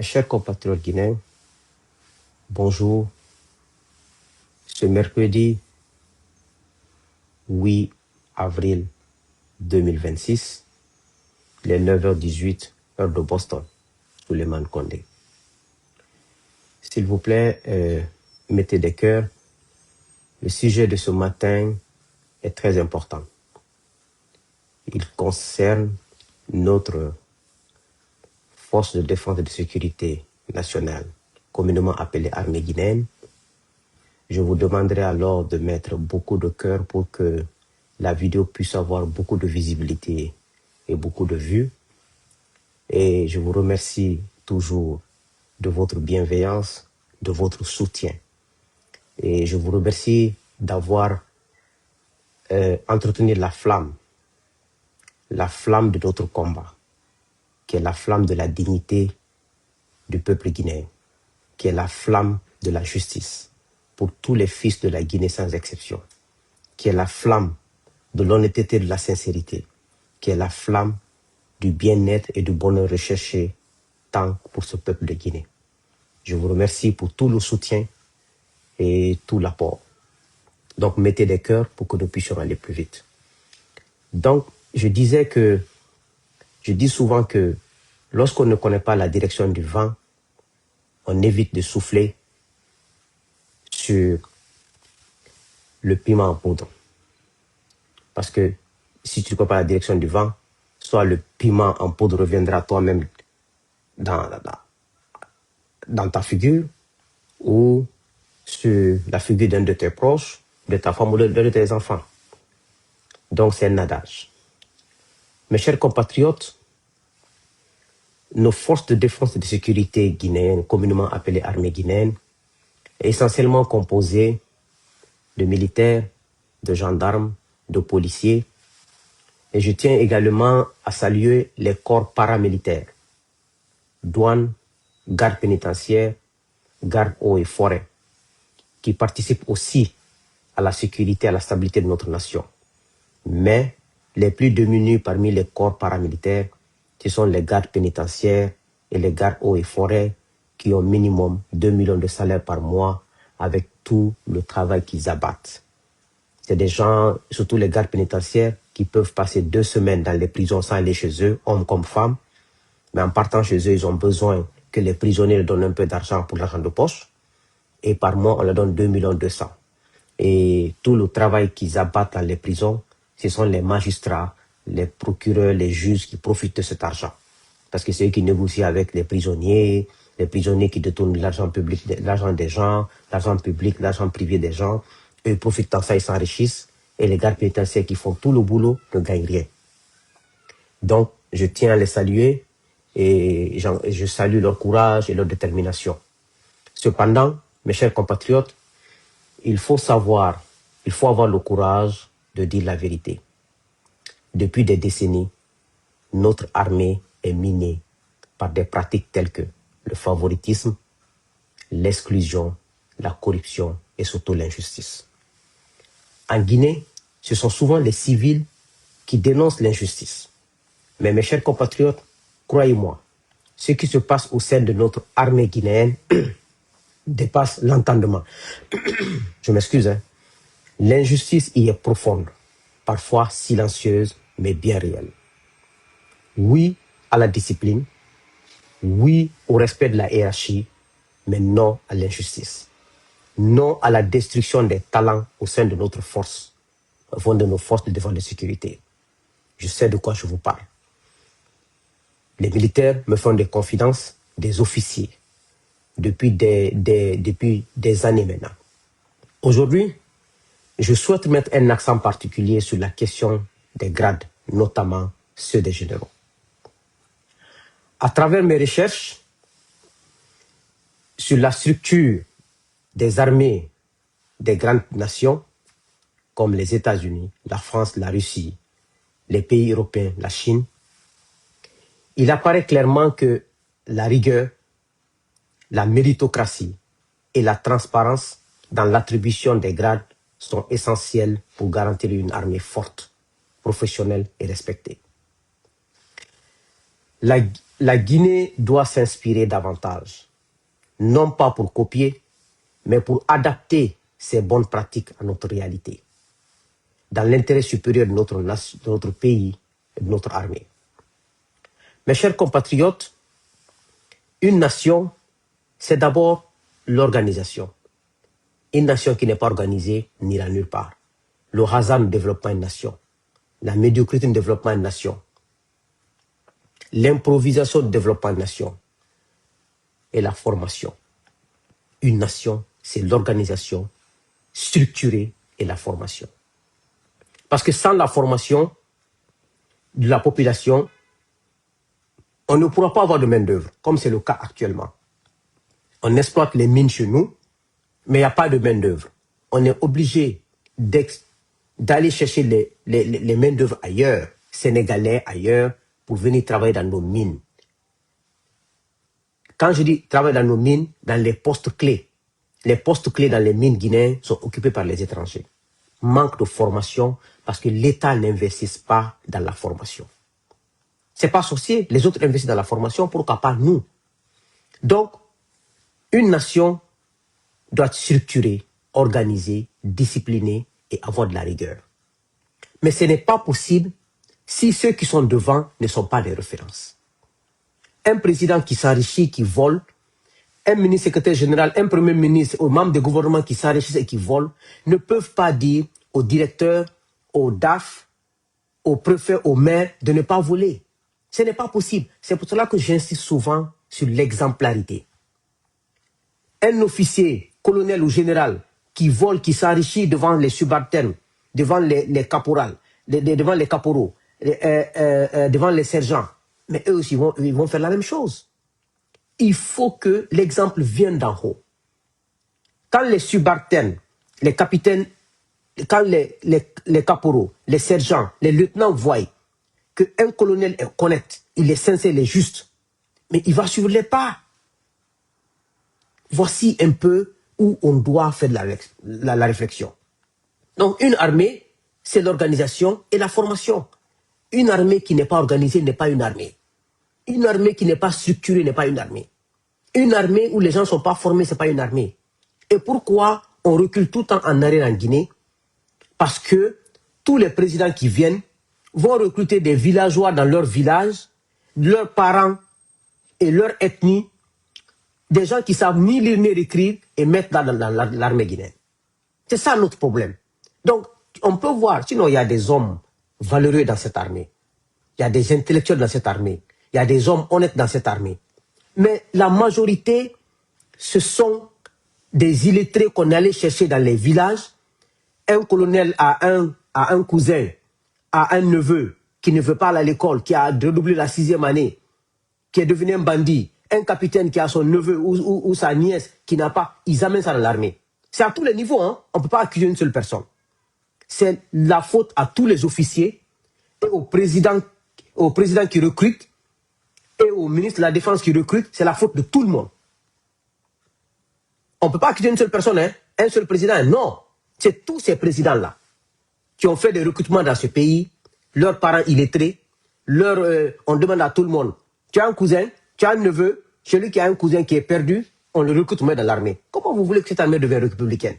Chers compatriotes guinéens, bonjour. Ce mercredi 8 avril 2026, il est 9h18, heure de Boston, Souleymane Condé. S'il vous plaît, mettez des cœurs. Le sujet de ce matin est très important. Il concerne notre force de défense et de sécurité nationale, communément appelée armée guinéenne. Je vous demanderai alors de mettre beaucoup de cœur pour que la vidéo puisse avoir beaucoup de visibilité et beaucoup de vues. Et je vous remercie toujours de votre bienveillance, de votre soutien. Et je vous remercie d'avoir entretenu la flamme de notre combat, qui est la flamme de la dignité du peuple guinéen, qui est la flamme de la justice pour tous les fils de la Guinée sans exception, qui est la flamme de l'honnêteté et de la sincérité, qui est la flamme du bien-être et du bonheur recherché tant pour ce peuple de Guinée. Je vous remercie pour tout le soutien et tout l'apport. Donc, mettez des cœurs pour que nous puissions aller plus vite. Donc, je dis souvent que lorsqu'on ne connaît pas la direction du vent, on évite de souffler sur le piment en poudre. Parce que si tu ne connais pas la direction du vent, soit le piment en poudre reviendra toi-même dans ta figure ou sur la figure d'un de tes proches, de ta femme ou de tes enfants. Donc c'est un adage. Mes chers compatriotes, nos forces de défense et de sécurité guinéennes, communément appelées armée guinéenne, est essentiellement composée de militaires, de gendarmes, de policiers. Et je tiens également à saluer les corps paramilitaires, douane, garde pénitentiaire, garde eaux et forêt, qui participent aussi à la sécurité et à la stabilité de notre nation. Mais les plus démunis parmi les corps paramilitaires, ce sont les gardes pénitentiaires et les gardes eaux et forêts qui ont minimum 2 millions de salaires par mois avec tout le travail qu'ils abattent. C'est des gens, surtout les gardes pénitentiaires, qui peuvent passer 2 semaines dans les prisons sans aller chez eux, hommes comme femmes. Mais en partant chez eux, ils ont besoin que les prisonniers leur donnent un peu d'argent pour l'argent de poche. Et par mois, on leur donne 2 200 000. Et tout le travail qu'ils abattent dans les prisons, ce sont les magistrats, les procureurs, les juges qui profitent de cet argent. Parce que c'est eux qui négocient avec les prisonniers qui détournent l'argent public, l'argent des gens, l'argent public, l'argent privé des gens. Eux, ils profitent de ça, ils s'enrichissent. Et les gardes pénitentiaires qui font tout le boulot ne gagnent rien. Donc, je tiens à les saluer et je salue leur courage et leur détermination. Cependant, mes chers compatriotes, il faut avoir le courage de dire la vérité. Depuis des décennies, notre armée est minée par des pratiques telles que le favoritisme, l'exclusion, la corruption et surtout l'injustice. En Guinée, ce sont souvent les civils qui dénoncent l'injustice. Mais mes chers compatriotes, croyez-moi, ce qui se passe au sein de notre armée guinéenne dépasse l'entendement. Je m'excuse. L'injustice y est profonde, parfois silencieuse, mais bien réelle. Oui à la discipline, oui au respect de la hiérarchie, mais non à l'injustice. Non à la destruction des talents au sein de notre force, au fond de nos forces de défense et de sécurité. Je sais de quoi je vous parle. Les militaires me font des confidences, des officiers, depuis des années maintenant. Aujourd'hui, je souhaite mettre un accent particulier sur la question des grades, notamment ceux des généraux. À travers mes recherches sur la structure des armées des grandes nations, comme les États-Unis, la France, la Russie, les pays européens, la Chine, il apparaît clairement que la rigueur, la méritocratie et la transparence dans l'attribution des grades sont essentiels pour garantir une armée forte, professionnelle et respectée. La, la Guinée doit s'inspirer davantage, non pas pour copier, mais pour adapter ces bonnes pratiques à notre réalité, dans l'intérêt supérieur de notre pays et de notre armée. Mes chers compatriotes, une nation, c'est d'abord l'organisation. Une nation qui n'est pas organisée n'ira nulle part. Le hasard ne développe pas une nation. La médiocrité ne développe pas une nation. L'improvisation ne développe pas une nation. Et la formation. Une nation, c'est l'organisation structurée et la formation. Parce que sans la formation de la population, on ne pourra pas avoir de main-d'œuvre, comme c'est le cas actuellement. On exploite les mines chez nous, mais il n'y a pas de main-d'œuvre. On est obligé d'aller chercher les main-d'œuvre ailleurs, sénégalais ailleurs, pour venir travailler dans nos mines. Quand je dis travailler dans nos mines, dans les postes clés dans les mines guinéennes sont occupés par les étrangers. Manque de formation parce que l'État n'investit pas dans la formation. C'est pas sorcier, les autres investissent dans la formation, pourquoi pas nous? Donc, une nation doit être structurée, organisée, disciplinée et avoir de la rigueur. Mais ce n'est pas possible si ceux qui sont devant ne sont pas des références. Un président qui s'enrichit, qui vole, un ministre secrétaire général, un premier ministre, aux membres du gouvernement qui s'enrichissent et qui volent, ne peuvent pas dire aux directeurs, aux DAF, aux préfets, aux maires de ne pas voler. Ce n'est pas possible. C'est pour cela que j'insiste souvent sur l'exemplarité. Un officier, colonel ou général qui vole, qui s'enrichit devant les subalternes, devant les caporaux, devant les caporaux, devant les sergents, mais eux aussi ils vont faire la même chose. Il faut que l'exemple vienne d'en haut. Quand les subalternes, les capitaines, quand les caporaux, les sergents, les lieutenants voient qu'un colonel est honnête, il est sincère, il est juste, mais il va suivre les pas. Voici un peu où on doit faire la réflexion. Donc une armée, c'est l'organisation et la formation. Une armée qui n'est pas organisée n'est pas une armée. Une armée qui n'est pas structurée n'est pas une armée. Une armée où les gens ne sont pas formés, ce n'est pas une armée. Et pourquoi on recule tout le temps en arrière en Guinée? Parce que tous les présidents qui viennent vont recruter des villageois dans leur village, leurs parents et leur ethnie, des gens qui savent ni lire ni écrire et mettre dans l'armée guinéenne. C'est ça notre problème. Donc, on peut voir, sinon il y a des hommes valeureux dans cette armée. Il y a des intellectuels dans cette armée. Il y a des hommes honnêtes dans cette armée. Mais la majorité, ce sont des illettrés qu'on allait chercher dans les villages. Un colonel a un cousin, a un neveu qui ne veut pas aller à l'école, qui a redoublé la 6e année, qui est devenu un bandit. Un capitaine qui a son neveu ou sa nièce qui n'a pas, ils amènent ça dans l'armée. C'est à tous les niveaux, hein? On ne peut pas accuser une seule personne. C'est la faute à tous les officiers et au président qui recrute et au ministre de la Défense qui recrute. C'est la faute de tout le monde. On ne peut pas accuser une seule personne, hein? Un seul président, non. C'est tous ces présidents-là qui ont fait des recrutements dans ce pays, leurs parents illettrés, on demande à tout le monde, tu as un cousin, tu as un neveu, celui qui a un cousin qui est perdu, on le recrute dans l'armée. Comment vous voulez que cette armée devienne républicaine?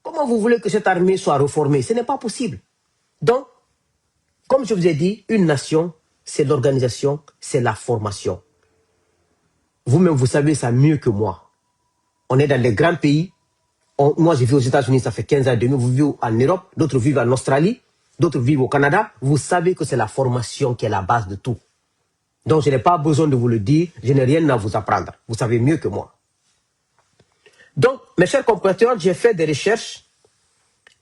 Comment vous voulez que cette armée soit reformée? Ce n'est pas possible. Donc, comme je vous ai dit, une nation, c'est l'organisation, c'est la formation. Vous-même, vous savez ça mieux que moi. On est dans les grands pays. Moi, je vis aux États-Unis, ça fait 15 ans et demi. Vous vivez en Europe, d'autres vivent en Australie, d'autres vivent au Canada. Vous savez que c'est la formation qui est la base de tout. Donc, je n'ai pas besoin de vous le dire. Je n'ai rien à vous apprendre. Vous savez mieux que moi. Donc, mes chers compatriotes, j'ai fait des recherches.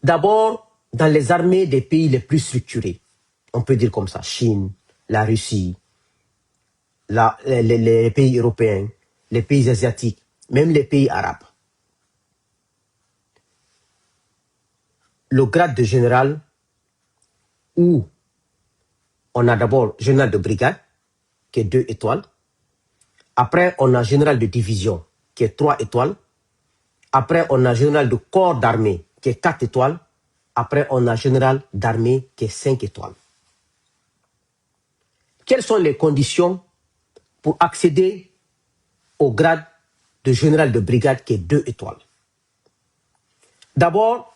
D'abord, dans les armées des pays les plus structurés. On peut dire comme ça, Chine, la Russie, les pays européens, les pays asiatiques, même les pays arabes. Le grade de général, où on a d'abord général de brigade, qui est 2 étoiles. Après, on a général de division, qui est 3 étoiles. Après, on a général de corps d'armée, qui est 4 étoiles. Après, on a général d'armée, qui est 5 étoiles. quelles sont les conditions pour accéder au grade de général de brigade qui est 2 étoiles. D'abord,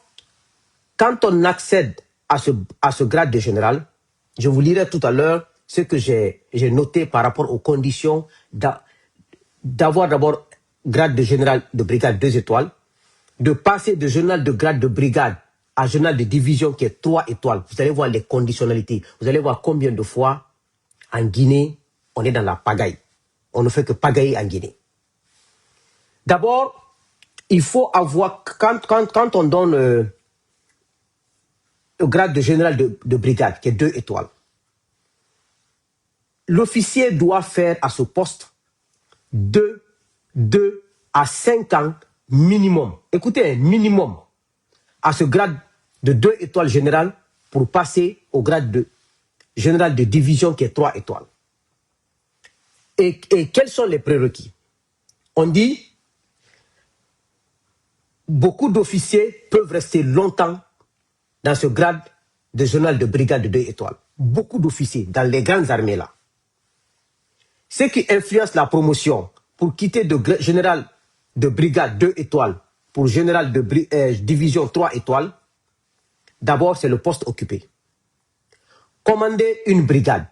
quand on accède à ce grade de général, je vous lirai tout à l'heure ce que j'ai noté par rapport aux conditions d'avoir d'abord grade de général de brigade 2 étoiles, de passer de général de grade de brigade à général de division qui est 3 étoiles. Vous allez voir les conditionnalités. Vous allez voir combien de fois en Guinée, on est dans la pagaille. On ne fait que pagailler en Guinée. D'abord, il faut avoir, quand on donne le grade de général de brigade, qui est 2 étoiles, l'officier doit faire à ce poste 2 à 5 ans minimum. Écoutez, minimum à ce grade de 2 étoiles générales pour passer au grade de général de division qui est 3 étoiles. Et quels sont les prérequis? On dit beaucoup d'officiers peuvent rester longtemps dans ce grade de général de brigade de 2 étoiles. Beaucoup d'officiers dans les grandes armées là. Ce qui influence la promotion pour quitter de général de brigade 2 étoiles pour général de division 3 étoiles, d'abord c'est le poste occupé. Commander une brigade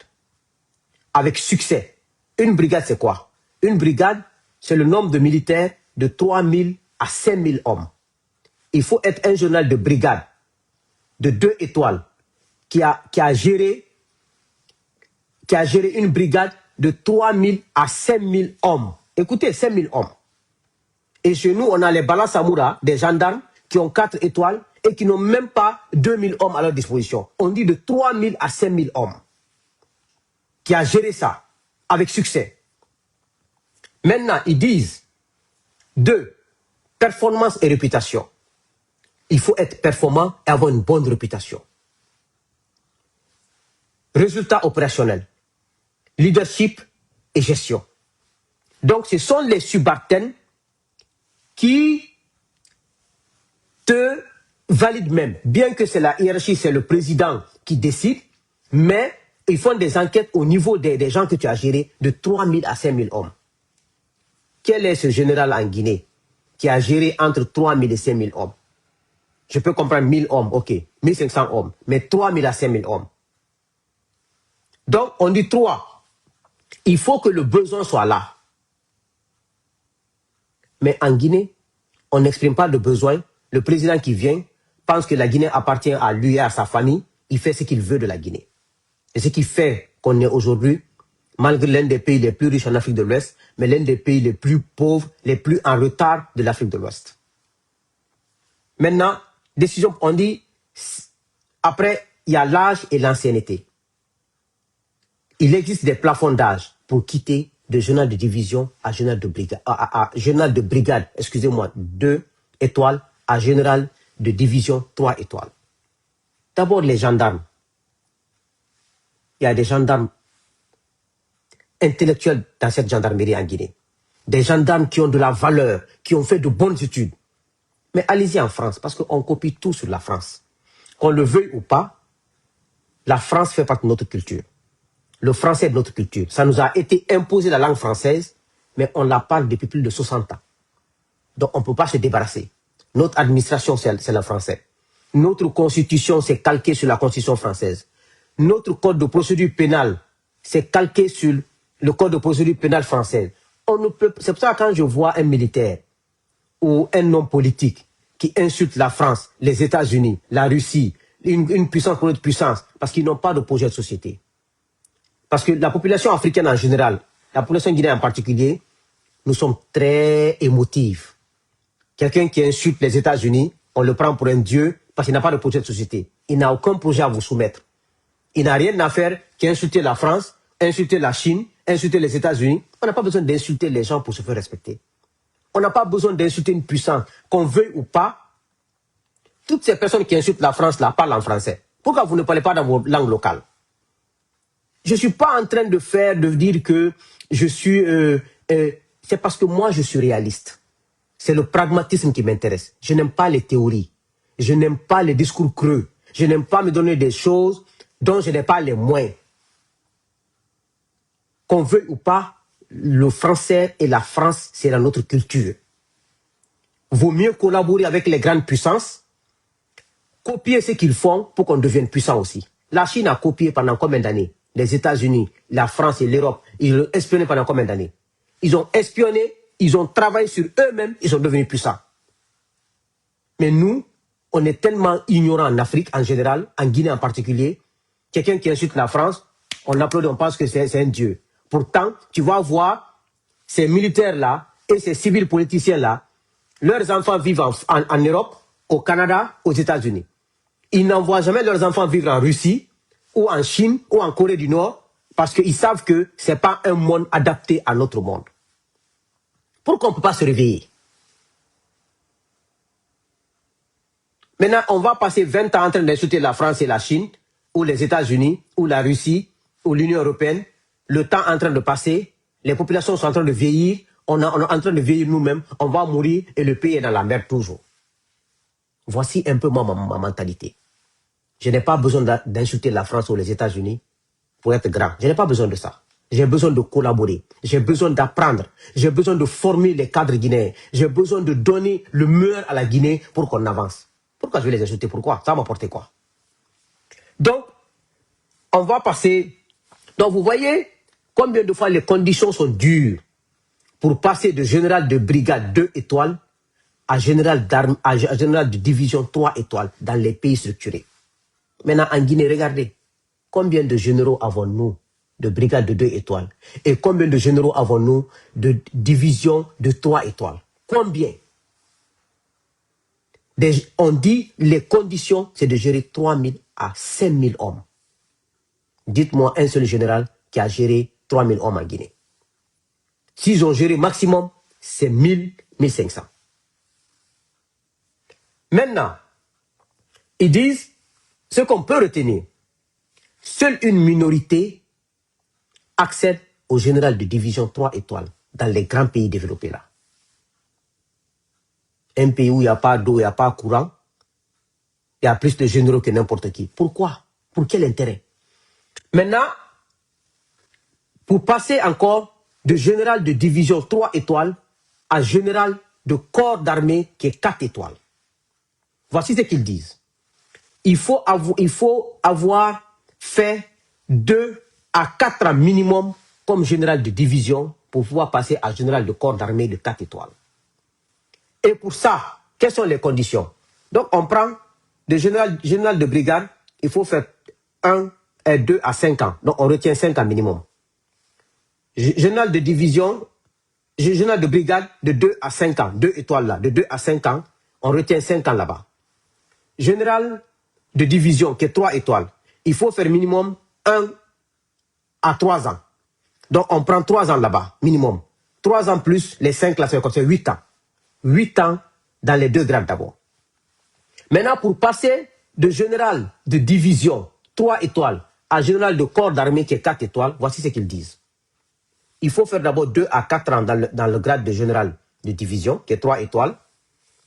avec succès. Une brigade c'est quoi? Une brigade c'est le nombre de militaires de 3000 à 5000 hommes. Il faut être un général de brigade de 2 étoiles qui a géré une brigade de 3000 à 5000 hommes. Écoutez, 5000 hommes. Et chez nous, on a les Bala Samoura, des gendarmes qui ont 4 étoiles et qui n'ont même pas 2000 hommes à leur disposition. On dit de 3000 à 5000 hommes qui a géré ça avec succès. Maintenant, ils disent 2, performance et réputation. Il faut être performant et avoir une bonne réputation. Résultats opérationnels, leadership et gestion. Donc, ce sont les subalternes qui te valident même. Bien que c'est la hiérarchie, c'est le président qui décide, mais ils font des enquêtes au niveau des gens que tu as gérés de 3000 à 5000 hommes. Quel est ce général en Guinée qui a géré entre 3000 et 5000 hommes? Je peux comprendre 1000 hommes, ok, 1500 hommes, mais 3000 à 5000 hommes. Donc, on dit 3. Il faut que le besoin soit là. Mais en Guinée, on n'exprime pas de besoin. Le président qui vient pense que la Guinée appartient à lui et à sa famille. Il fait ce qu'il veut de la Guinée. Et ce qui fait qu'on est aujourd'hui, malgré l'un des pays les plus riches en Afrique de l'Ouest, mais l'un des pays les plus pauvres, les plus en retard de l'Afrique de l'Ouest. Maintenant, décision, on dit, après, il y a l'âge et l'ancienneté. Il existe des plafonds d'âge pour quitter de général de division à général de brigade, à général de brigade, excusez-moi, 2 étoiles, à général de division 3 étoiles. D'abord, les gendarmes. Il y a des gendarmes intellectuels dans cette gendarmerie en Guinée. Des gendarmes qui ont de la valeur, qui ont fait de bonnes études. Mais allez-y en France, parce qu'on copie tout sur la France. Qu'on le veuille ou pas, la France fait partie de notre culture. Le français est de notre culture. Ça nous a été imposé la langue française, mais on la parle depuis plus de 60 ans. Donc on ne peut pas se débarrasser. Notre administration, c'est le français. Notre constitution, c'est calqué sur la constitution française. Notre code de procédure pénale, c'est calqué sur le code de procédure pénale française. C'est pour ça que quand je vois un militaire ou un homme politique qui insulte la France, les États-Unis, la Russie, une puissance pour une autre puissance, parce qu'ils n'ont pas de projet de société. Parce que la population africaine en général, la population guinéenne en particulier, nous sommes très émotifs. Quelqu'un qui insulte les États-Unis, on le prend pour un dieu parce qu'il n'a pas de projet de société. Il n'a aucun projet à vous soumettre. Il n'a rien à faire qu'insulter la France, insulter la Chine, insulter les États-Unis. On n'a pas besoin d'insulter les gens pour se faire respecter. On n'a pas besoin d'insulter une puissance, qu'on veuille ou pas. Toutes ces personnes qui insultent la France là parlent en français. Pourquoi vous ne parlez pas dans vos langues locales? Je ne suis pas en train de dire que je suis... c'est parce que moi, je suis réaliste. C'est le pragmatisme qui m'intéresse. Je n'aime pas les théories. Je n'aime pas les discours creux. Je n'aime pas me donner des choses dont je n'ai pas les moyens. qu'on veuille ou pas, le français et la France, c'est dans notre culture. Vaut mieux collaborer avec les grandes puissances, copier ce qu'ils font pour qu'on devienne puissant aussi. La Chine a copié pendant combien d'années? Les États-Unis, la France et l'Europe, ils ont espionné pendant combien d'années? Ils ont espionné, ils ont travaillé sur eux-mêmes, ils sont devenus puissants. Mais nous, on est tellement ignorants en Afrique en général, en Guinée en particulier. Quelqu'un qui insulte la France, on applaudit, on pense que c'est un dieu. Pourtant, tu vas voir ces militaires-là et ces civils politiciens-là, leurs enfants vivent en Europe, au Canada, aux États-Unis. Ils n'envoient jamais leurs enfants vivre en Russie, ou en Chine, ou en Corée du Nord, parce qu'ils savent que ce n'est pas un monde adapté à notre monde. Pourquoi on ne peut pas se réveiller? Maintenant, on va passer 20 ans en train d'insulter la France et la Chine, ou les États-Unis, ou la Russie, ou l'Union européenne. Le temps est en train de passer, les populations sont en train de vieillir, on est en train de vieillir nous-mêmes, on va mourir et le pays est dans la merde toujours. Voici un peu ma mentalité. Je n'ai pas besoin d'insulter la France ou les États-Unis pour être grand. Je n'ai pas besoin de ça. J'ai besoin de collaborer. J'ai besoin d'apprendre. J'ai besoin de former les cadres guinéens. J'ai besoin de donner le meilleur à la Guinée pour qu'on avance. Pourquoi je vais les insulter? Pourquoi? Ça va m'apporter quoi? Donc, on va passer... Donc, vous voyez combien de fois les conditions sont dures pour passer de général de brigade 2 étoiles à général de division 3 étoiles dans les pays structurés. Maintenant, en Guinée, regardez, combien de généraux avons-nous de brigade de 2 étoiles et combien de généraux avons-nous de division de 3 étoiles? Combien? On dit les conditions, c'est de gérer 3 000 à 5 000 hommes. Dites-moi un seul général qui a géré 3 000 hommes en Guinée. S'ils ont géré maximum, c'est 1000, 1500. Maintenant, ils disent, ce qu'on peut retenir, seule une minorité accède au général de division 3 étoiles dans les grands pays développés là. Un pays où il n'y a pas d'eau, il n'y a pas de courant, il y a plus de généraux que n'importe qui. Pourquoi? Pour quel intérêt? Maintenant, pour passer encore de général de division 3 étoiles à général de corps d'armée qui est 4 étoiles. Voici ce qu'ils disent. Il faut avoir fait 2 à 4 ans minimum comme général de division pour pouvoir passer à général de corps d'armée de 4 étoiles. Et pour ça, quelles sont les conditions? Donc, on prend de général de brigade, il faut faire 1 et 2 à 5 ans. Donc, on retient 5 ans minimum. Général de division, général de brigade de 2 à 5 ans, 2 étoiles là, de 2 à 5 ans, on retient 5 ans là-bas. Général de division qui est 3 étoiles, il faut faire minimum 1 à 3 ans. Donc, on prend 3 ans là-bas, minimum. 3 ans plus les 5 là, c'est 8 ans. 8 ans dans les 2 grades d'abord. Maintenant, pour passer de général de division 3 étoiles à général de corps d'armée qui est 4 étoiles, voici ce qu'ils disent. Il faut faire d'abord 2 à 4 ans dans le grade de général de division qui est 3 étoiles.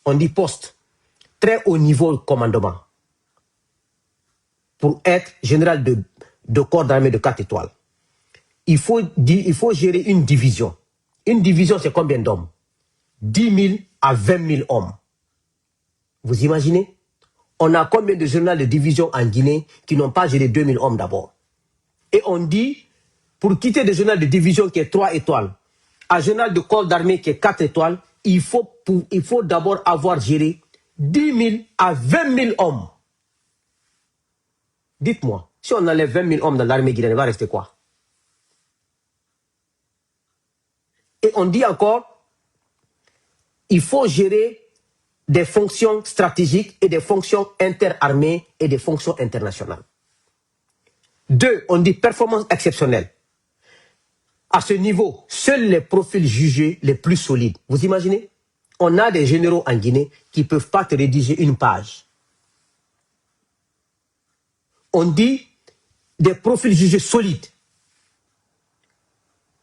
On dit poste, très haut niveau de commandement. Pour être général de corps d'armée de 4 étoiles. Il faut gérer une division. Une division, c'est combien d'hommes? 10 000 à 20 000 hommes. Vous imaginez? On a combien de généraux de division en Guinée qui n'ont pas géré 2 000 hommes d'abord? Et on dit, pour quitter de général de division qui est 3 étoiles, à général de corps d'armée qui est 4 étoiles, il faut d'abord avoir géré 10 000 à 20 000 hommes. Dites-moi, si on enlève 20 000 hommes dans l'armée guinéenne, il va rester quoi? Et on dit encore, il faut gérer des fonctions stratégiques et des fonctions interarmées et des fonctions internationales. 2, on dit performance exceptionnelle. À ce niveau, seuls les profils jugés les plus solides. Vous imaginez? On a des généraux en Guinée qui ne peuvent pas te rédiger une page. On dit des profils jugés solides.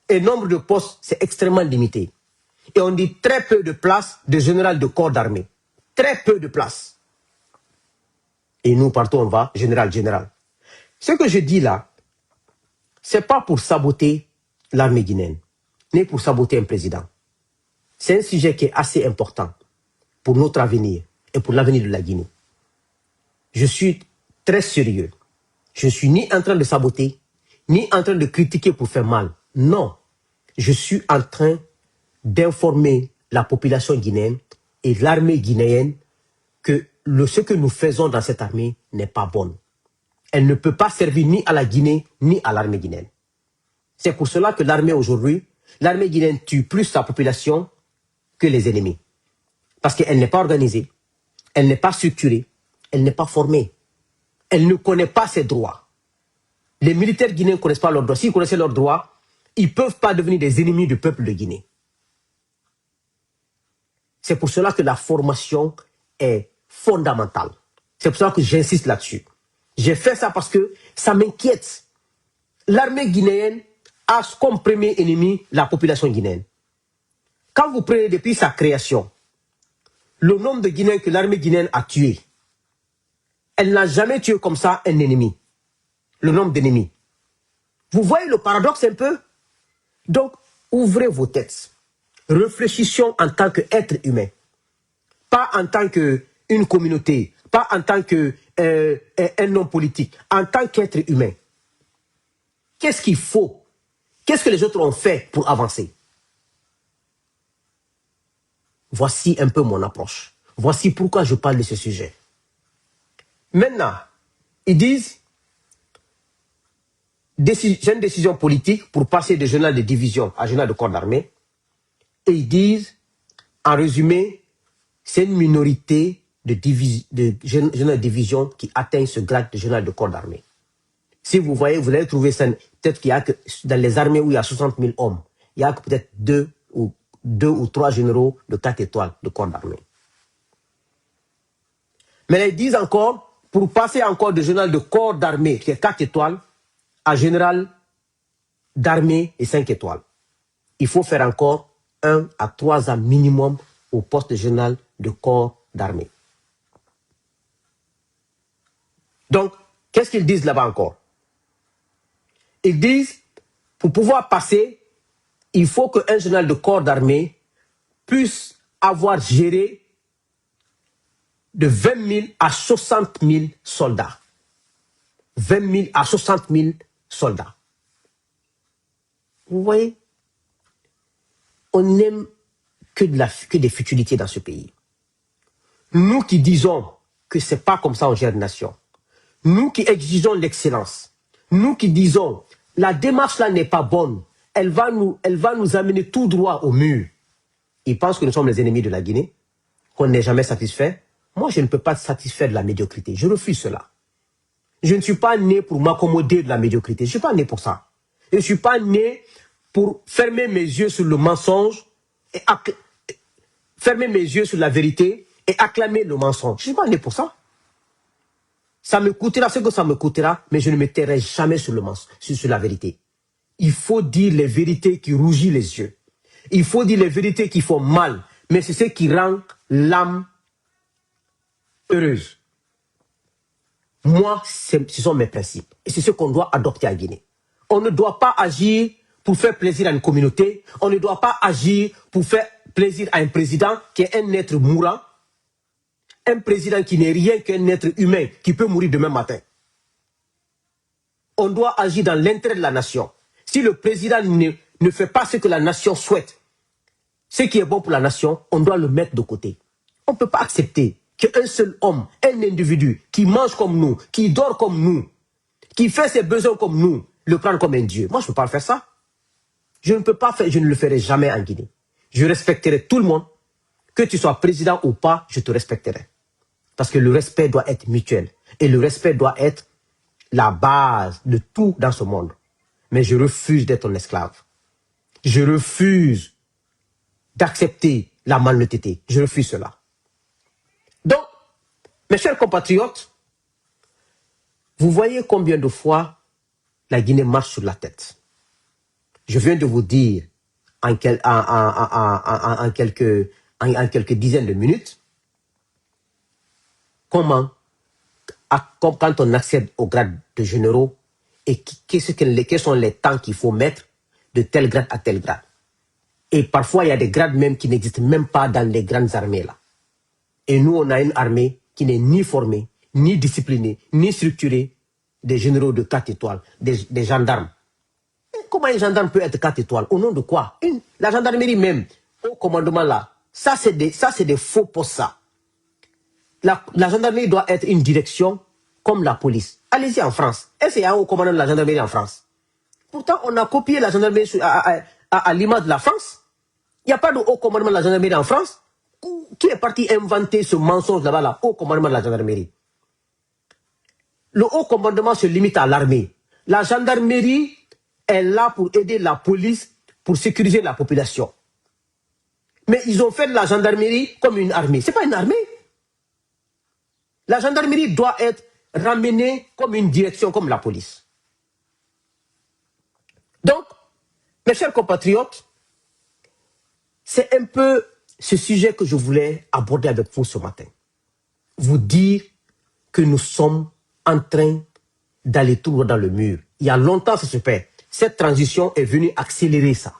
Et nombre de postes, c'est extrêmement limité. Et on dit très peu de places de général de corps d'armée. Très peu de places. Et nous, partout, on va général. Ce que je dis là, ce n'est pas pour saboter l'armée guinéenne, ni pour saboter un président. C'est un sujet qui est assez important pour notre avenir et pour l'avenir de la Guinée. Je suis très sérieux. Je ne suis ni en train de saboter, ni en train de critiquer pour faire mal. Non, je suis en train d'informer la population guinéenne et l'armée guinéenne que ce que nous faisons dans cette armée n'est pas bon. Elle ne peut pas servir ni à la Guinée, ni à l'armée guinéenne. C'est pour cela que l'armée aujourd'hui, l'armée guinéenne tue plus sa population que les ennemis. Parce qu'elle n'est pas organisée, elle n'est pas structurée, elle n'est pas formée. Elle ne connaît pas ses droits. Les militaires guinéens ne connaissent pas leurs droits. S'ils connaissaient leurs droits, ils ne peuvent pas devenir des ennemis du peuple de Guinée. C'est pour cela que la formation est fondamentale. C'est pour cela que j'insiste là-dessus. J'ai fait ça parce que ça m'inquiète. L'armée guinéenne a comme premier ennemi la population guinéenne. Quand vous prenez depuis sa création, le nombre de Guinéens que l'armée guinéenne a tués, elle n'a jamais tué comme ça un ennemi. Le nombre d'ennemis. Vous voyez le paradoxe un peu? Donc, ouvrez vos têtes. Réfléchissons en tant qu'être humain. Pas en tant qu'une communauté. Pas en tant qu'un homme politique. En tant qu'être humain. Qu'est-ce qu'il faut? Qu'est-ce que les autres ont fait pour avancer? Voici un peu mon approche. Voici pourquoi je parle de ce sujet. Maintenant, ils disent, j'ai une décision politique pour passer de journal de division à journal de corps d'armée. Et ils disent, en résumé, c'est une minorité de journal de division qui atteint ce grade de journal de corps d'armée. Si vous voyez, vous allez trouver ça, peut-être qu'il y a que dans les armées où il y a 60 000 hommes, il y a peut-être deux ou trois généraux de 4 étoiles de corps d'armée. Mais ils disent encore, pour passer encore de général de corps d'armée, qui est 4 étoiles, à général d'armée et 5 étoiles, il faut faire encore 1 à 3 ans minimum au poste de général de corps d'armée. Donc, qu'est-ce qu'ils disent là-bas encore? Ils disent, pour pouvoir passer, il faut qu'un général de corps d'armée puisse avoir géré de 20 000 à 60 000 soldats. 20 000 à 60 000 soldats. Vous voyez? On n'aime que des futilités dans ce pays. Nous qui disons que ce n'est pas comme ça on gère une nation. Nous qui exigeons l'excellence. Nous qui disons la démarche là n'est pas bonne. Elle va nous amener tout droit au mur. Ils pensent que nous sommes les ennemis de la Guinée, qu'on n'est jamais satisfait. Moi, je ne peux pas être satisfait de la médiocrité. Je refuse cela. Je ne suis pas né pour m'accommoder de la médiocrité. Je ne suis pas né pour ça. Je ne suis pas né pour fermer mes yeux sur le mensonge, et fermer mes yeux sur la vérité et acclamer le mensonge. Je ne suis pas né pour ça. Ça me coûtera ce que ça me coûtera, mais je ne me tairai jamais sur le mensonge, sur la vérité. Il faut dire les vérités qui rougissent les yeux. Il faut dire les vérités qui font mal, mais c'est ce qui rend l'âme heureuse. Moi, ce sont mes principes. Et c'est ce qu'on doit adopter à Guinée. On ne doit pas agir pour faire plaisir à une communauté. On ne doit pas agir pour faire plaisir à un président qui est un être mourant. Un président qui n'est rien qu'un être humain qui peut mourir demain matin. On doit agir dans l'intérêt de la nation. Si le président ne fait pas ce que la nation souhaite, ce qui est bon pour la nation, on doit le mettre de côté. On ne peut pas accepter qu'un seul homme, un individu qui mange comme nous, qui dort comme nous, qui fait ses besoins comme nous, le prendre comme un dieu. Moi, je ne peux pas faire ça. Je ne peux pas faire, je ne le ferai jamais en Guinée. Je respecterai tout le monde. Que tu sois président ou pas, je te respecterai. Parce que le respect doit être mutuel. Et le respect doit être la base de tout dans ce monde. Mais je refuse d'être un esclave. Je refuse d'accepter la malhonnêteté. Je refuse cela. Donc, mes chers compatriotes, vous voyez combien de fois la Guinée marche sur la tête. Je viens de vous dire en quelques dizaines de minutes comment, quand on accède au grade de généraux, et quels sont les temps qu'il faut mettre, de tel grade à tel grade. Et parfois, il y a des grades même qui n'existent même pas dans les grandes armées là. Et nous, on a une armée qui n'est ni formée, ni disciplinée, ni structurée, des généraux de 4 étoiles, des gendarmes. Et comment un gendarme peut être 4 étoiles? Au nom de quoi? La gendarmerie même, au commandement là, ça c'est des faux postes ça. La gendarmerie doit être une direction comme la police. Allez-y en France. Est-ce qu'il y a un haut commandant de la gendarmerie en France? Pourtant, on a copié la gendarmerie à l'image de la France. Il n'y a pas de haut commandement de la gendarmerie en France. Qui est parti inventer ce mensonge là-bas, là, haut commandement de la gendarmerie? Le haut commandement se limite à l'armée. La gendarmerie est là pour aider la police, pour sécuriser la population. Mais ils ont fait de la gendarmerie comme une armée. Ce n'est pas une armée. La gendarmerie doit être ramenée comme une direction, comme la police. Donc, mes chers compatriotes, c'est un peu ce sujet que je voulais aborder avec vous ce matin. Vous dire que nous sommes en train d'aller tout droit dans le mur. Il y a longtemps, ça se fait. Cette transition est venue accélérer ça.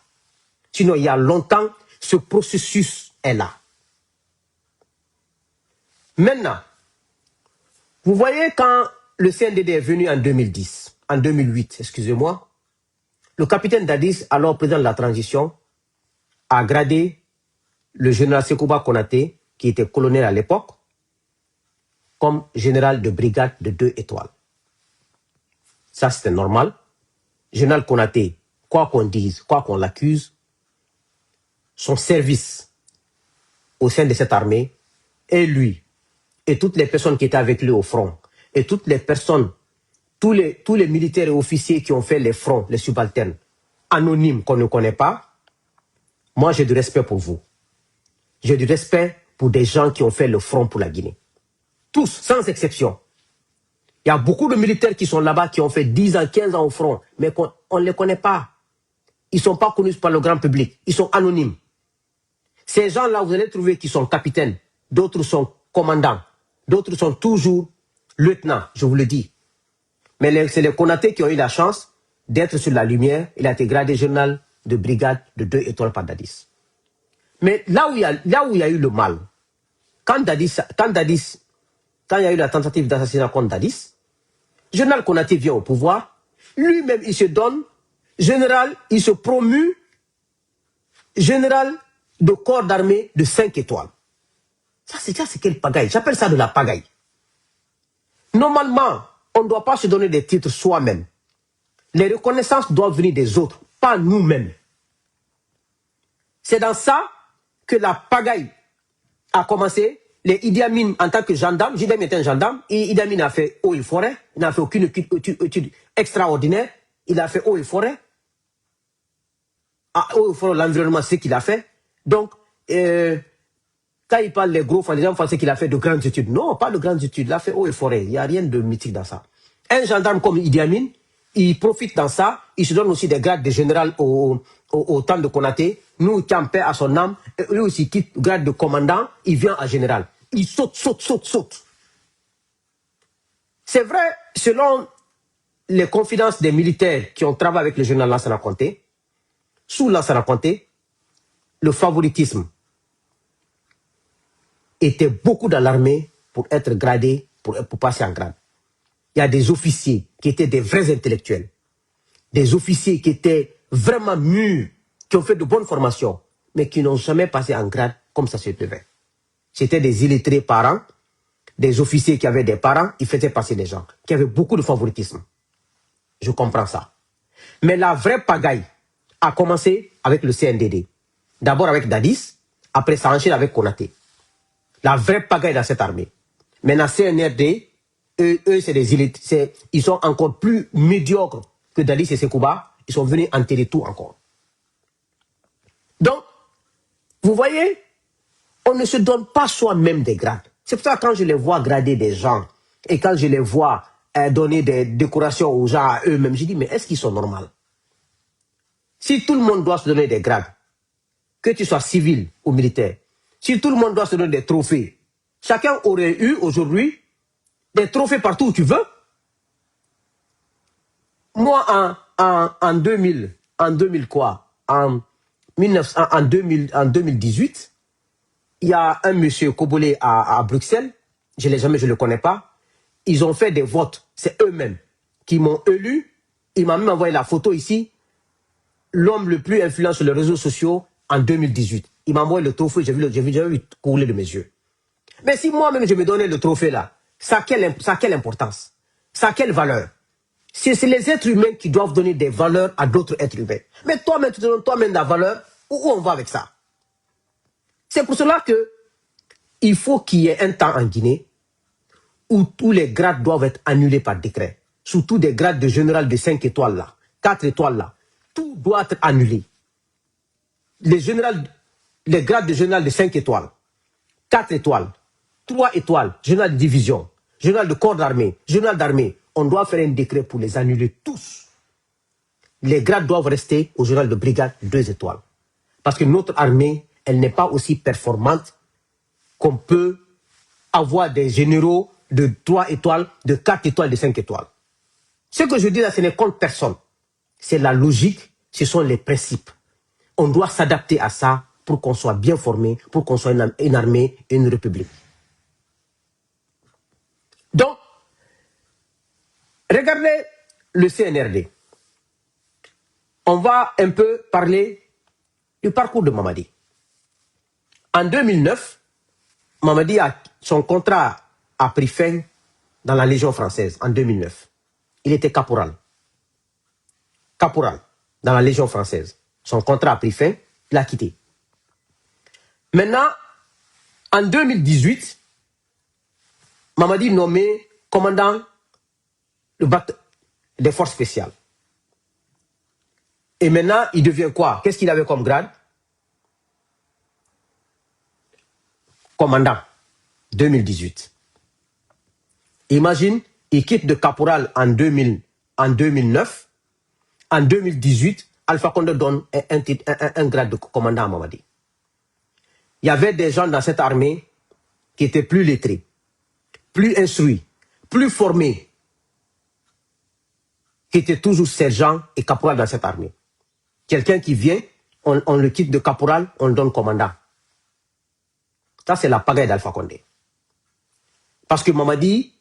Sinon, il y a longtemps, ce processus est là. Maintenant, vous voyez quand le CNDD est venu en 2010, en 2008, excusez-moi, le capitaine Dadis, alors président de la transition, a gradé le général Sekouba Konaté, qui était colonel à l'époque, comme général de brigade de 2 étoiles. Ça, c'était normal. Général Konaté, quoi qu'on dise, quoi qu'on l'accuse, son service au sein de cette armée, et lui, et toutes les personnes qui étaient avec lui au front, et toutes les personnes, tous les militaires et officiers qui ont fait les fronts, les subalternes, anonymes qu'on ne connaît pas, moi j'ai du respect pour vous. J'ai du respect pour des gens qui ont fait le front pour la Guinée. Tous, sans exception. Il y a beaucoup de militaires qui sont là-bas, qui ont fait 10 ans, 15 ans au front, mais on ne les connaît pas. Ils ne sont pas connus par le grand public. Ils sont anonymes. Ces gens-là, vous allez trouver qu'ils sont capitaines, d'autres sont commandants, d'autres sont toujours lieutenants, je vous le dis. Mais c'est les Konaté qui ont eu la chance d'être sur la lumière. Il a été gradé général de brigade de 2 étoiles par Dadis. Mais là où il y a eu le mal, quand il y a eu la tentative d'assassinat contre Dadis, général Konaté vient au pouvoir, lui-même il se donne, général, il se promue, général de corps d'armée de 5 étoiles. Ça c'est quelle pagaille? J'appelle ça de la pagaille. Normalement, on ne doit pas se donner des titres soi-même. Les reconnaissances doivent venir des autres, pas nous-mêmes. C'est dans ça que la pagaille a commencé. Les Idi Amin, en tant que gendarme, Idi Amin était un gendarme, et Idi Amin a fait eau et forêt, il n'a fait aucune étude extraordinaire, il a fait eau et forêt. Eau et forêt, l'environnement, c'est ce qu'il a fait. Donc, quand il parle des gros, les gens pensent qu'il a fait de grandes études. Non, pas de grandes études, il a fait eau et forêt, il n'y a rien de mythique dans ça. Un gendarme comme Idi Amin, il profite dans ça, il se donne aussi des grades de général au temps de Konaté. Nous, qui en paix à son âme, lui aussi quitte grade de commandant, il vient à général. Il saute. C'est vrai, selon les confidences des militaires qui ont travaillé avec le général Lansana Conté, sous Lansana Conté, le favoritisme était beaucoup dans l'armée pour être gradé, pour passer en grade. Il y a des officiers qui étaient des vrais intellectuels, des officiers qui étaient vraiment mûrs, qui ont fait de bonnes formations, mais qui n'ont jamais passé en grade comme ça se devait. C'était des illettrés parents, des officiers qui avaient des parents, ils faisaient passer des gens, qui avaient beaucoup de favoritisme. Je comprends ça. Mais la vraie pagaille a commencé avec le CNDD. D'abord avec Dadis, après ça enchaîne avec Konaté. La vraie pagaille dans cette armée. Maintenant, CNRD, eux c'est des illettrés, ils sont encore plus médiocres que Dadis et Sekouba, ils sont venus enterrer tout encore. Donc, vous voyez, on ne se donne pas soi-même des grades. C'est pour ça que quand je les vois grader des gens, et quand je les vois donner des décorations aux gens à eux-mêmes, je dis, mais est-ce qu'ils sont normaux? Si tout le monde doit se donner des grades, que tu sois civil ou militaire, si tout le monde doit se donner des trophées, chacun aurait eu aujourd'hui des trophées partout où tu veux. Moi, en 2000, en 2000 quoi, en 2018, il y a un monsieur Kobolé à Bruxelles, je ne le connais pas, ils ont fait des votes, c'est eux-mêmes qui m'ont élu, il m'a même envoyé la photo ici, l'homme le plus influent sur les réseaux sociaux en 2018. Il m'a envoyé le trophée, j'ai vu couler de mes yeux. Mais si moi-même je me donnais le trophée là, ça a quelle importance? Ça a quelle valeur? C'est les êtres humains qui doivent donner des valeurs à d'autres êtres humains. Mais toi-même, tu te donnes toi-même la valeur, où on va avec ça? C'est pour cela que il faut qu'il y ait un temps en Guinée où tous les grades doivent être annulés par décret. Surtout des grades de général de 5 étoiles là, 4 étoiles là. Tout doit être annulé. Les grades de général de 5 étoiles, 4 étoiles, 3 étoiles, général de division, général de corps d'armée, général d'armée, on doit faire un décret pour les annuler tous. Les grades doivent rester au général de brigade 2 étoiles. Parce que notre armée, elle n'est pas aussi performante qu'on peut avoir des généraux de 3 étoiles, de 4 étoiles, de 5 étoiles. Ce que je dis là, ce n'est contre personne. C'est la logique, ce sont les principes. On doit s'adapter à ça pour qu'on soit bien formé, pour qu'on soit une armée et une république. Donc, regardez le CNRD. On va un peu parler du parcours de Mamadi. En 2009, Mamadi, son contrat a pris fin dans la Légion française en 2009. Il était caporal. Caporal dans la Légion française. Son contrat a pris fin, il a quitté. Maintenant, en 2018, Mamadi nommé commandant des forces spéciales. Et maintenant, il devient quoi? Qu'est-ce qu'il avait comme grade? Commandant, 2018. Imagine, il quitte de caporal en 2009. En 2018, Alpha Condé donne un grade de commandant à Mamadi. Il y avait des gens dans cette armée qui étaient plus lettrés, plus instruits, plus formés, qui étaient toujours sergents et caporal dans cette armée. Quelqu'un qui vient, on le quitte de caporal, on le donne commandant. Ça, c'est la pagaille d'Alpha Condé. Parce que Mamadi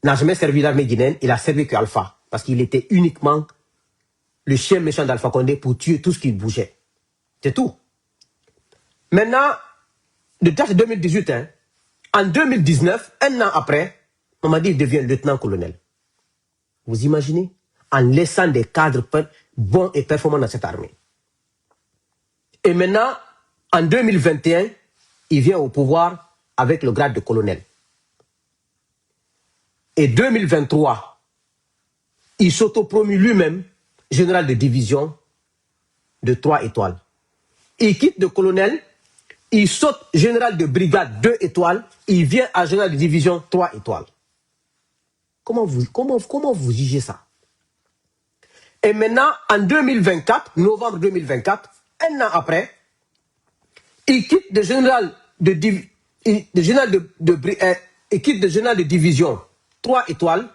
n'a jamais servi l'armée guinéenne, il a servi que Alpha. Parce qu'il était uniquement le chien méchant d'Alpha Condé pour tuer tout ce qui bougeait. C'est tout. Maintenant, de date 2018, hein, en 2019, un an après, Mamadi devient lieutenant-colonel. Vous imaginez? En laissant des cadres bons et performants dans cette armée. Et maintenant, en 2021, il vient au pouvoir avec le grade de colonel. Et 2023, il s'autopromue lui-même général de division de 3 étoiles. Il quitte de colonel, il saute général de brigade 2 étoiles, il vient à général de division 3 étoiles. Comment vous jugez ça? Et maintenant, en 2024, novembre 2024, un an après, il quitte de général de division 3 étoiles,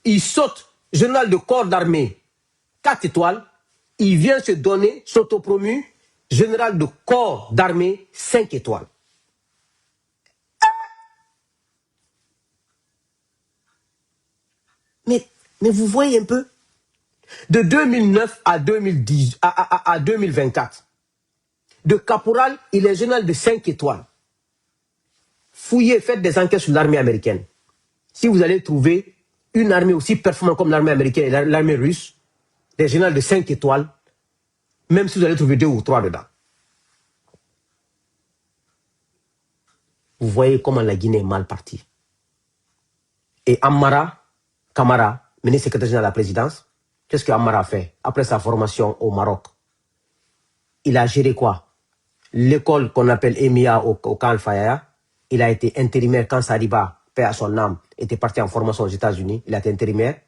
il saute général de corps d'armée 4 étoiles, il vient se donner, s'autopromu, général de corps d'armée 5 étoiles. Mais vous voyez un peu, de 2009 à 2024, de caporal, il est général de 5 étoiles. Fouillez, faites des enquêtes sur l'armée américaine. Si vous allez trouver une armée aussi performante comme l'armée américaine et l'armée russe, des généraux de 5 étoiles, même si vous allez trouver 2 ou 3 dedans. Vous voyez comment la Guinée est mal partie. Et Amara Camara, ministre secrétaire général de la présidence, qu'est-ce que Amara a fait après sa formation au Maroc? Il a géré quoi? L'école qu'on appelle EMIA au camp Al-Fayaya. Il a été intérimaire quand Sadiba, paix à son âme, était parti en formation aux États-Unis. Il a été intérimaire.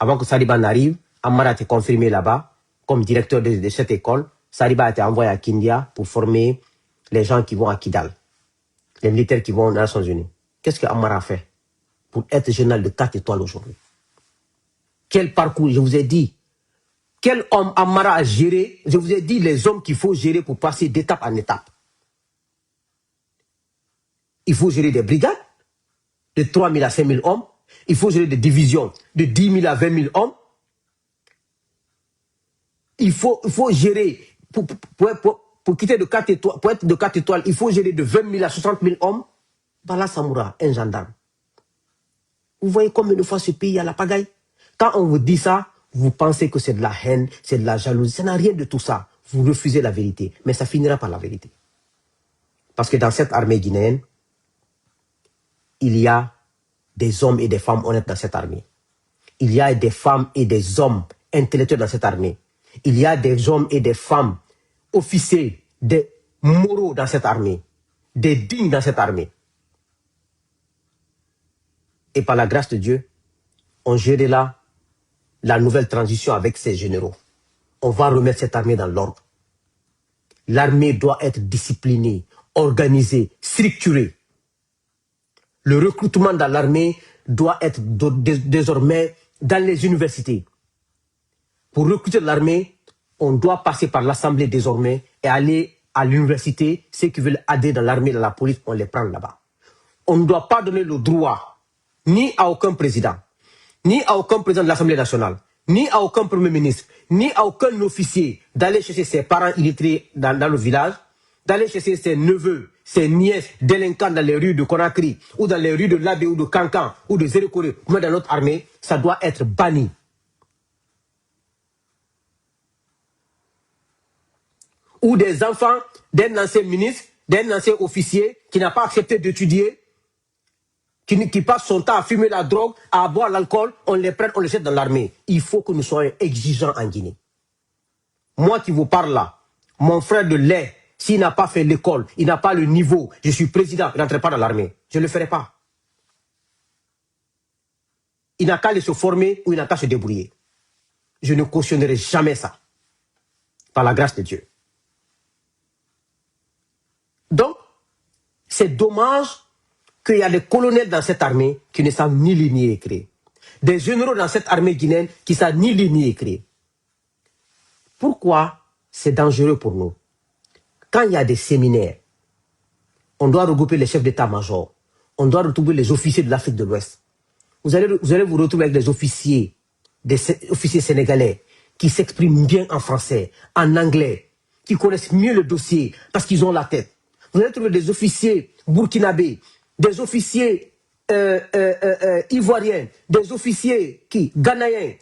Avant que Sadiba n'arrive, Amara a été confirmé là-bas comme directeur de cette école. Sadiba a été envoyé à Kindia pour former les gens qui vont à Kidal, les militaires qui vont aux Nations Unies. Qu'est-ce que Amara a fait pour être général de 4 étoiles aujourd'hui? Quel parcours? Je vous ai dit, Quel homme Amara a géré? Je vous ai dit les hommes qu'il faut gérer pour passer d'étape en étape. Il faut gérer des brigades de 3 000 à 5 000 hommes. Il faut gérer des divisions de 10 000 à 20 000 hommes. Il faut gérer, pour quitter de 4 étoiles, pour être de 4 étoiles, il faut gérer de 20 000 à 60 000 hommes. Bala Samoura, un gendarme. Vous voyez combien de fois ce pays a la pagaille? Quand on vous dit ça, vous pensez que c'est de la haine, c'est de la jalousie. Ça n'a rien de tout ça. Vous refusez la vérité. Mais ça finira par la vérité. Parce que dans cette armée guinéenne, il y a des hommes et des femmes honnêtes dans cette armée. Il y a des femmes et des hommes intellectuels dans cette armée. Il y a des hommes et des femmes officiers, des moraux dans cette armée, des dignes dans cette armée. Et par la grâce de Dieu, on gère là la nouvelle transition avec ces généraux. On va remettre cette armée dans l'ordre. L'armée doit être disciplinée, organisée, structurée. Le recrutement dans l'armée doit être désormais dans les universités. Pour recruter l'armée, on doit passer par l'Assemblée désormais et aller à l'université. Ceux qui veulent adhérer dans l'armée, dans la police, on les prend là-bas. On ne doit pas donner le droit ni à aucun président, ni à aucun président de l'Assemblée nationale, ni à aucun premier ministre, ni à aucun officier d'aller chercher ses parents illettrés dans le village, d'aller chercher ses neveux, ses nièces délinquants dans les rues de Conakry, ou dans les rues de Labé, ou de Kankan, ou de Zérekore, ou dans notre armée. Ça doit être banni. Ou des enfants d'un ancien ministre, d'un ancien officier qui n'a pas accepté d'étudier, qui passe son temps à fumer la drogue, à boire l'alcool, on les prenne, on les jette dans l'armée. Il faut que nous soyons exigeants en Guinée. Moi qui vous parle là, mon frère de lait, s'il n'a pas fait l'école, il n'a pas le niveau, je suis président, il n'entre pas dans l'armée. Je ne le ferai pas. Il n'a qu'à aller se former ou il n'a qu'à se débrouiller. Je ne cautionnerai jamais ça. Par la grâce de Dieu. Donc, c'est dommage qu'il y a des colonels dans cette armée qui ne savent ni lire ni écrire. Des généraux dans cette armée guinéenne qui ne savent ni lire ni écrire. Pourquoi c'est dangereux pour nous? Quand il y a des séminaires, on doit regrouper les chefs d'état-major, on doit retrouver les officiers de l'Afrique de l'Ouest. Vous allez vous retrouver avec des officiers sénégalais qui s'expriment bien en français, en anglais, qui connaissent mieux le dossier parce qu'ils ont la tête. Vous allez trouver des officiers burkinabés, des officiers ivoiriens, des officiers ghanéens,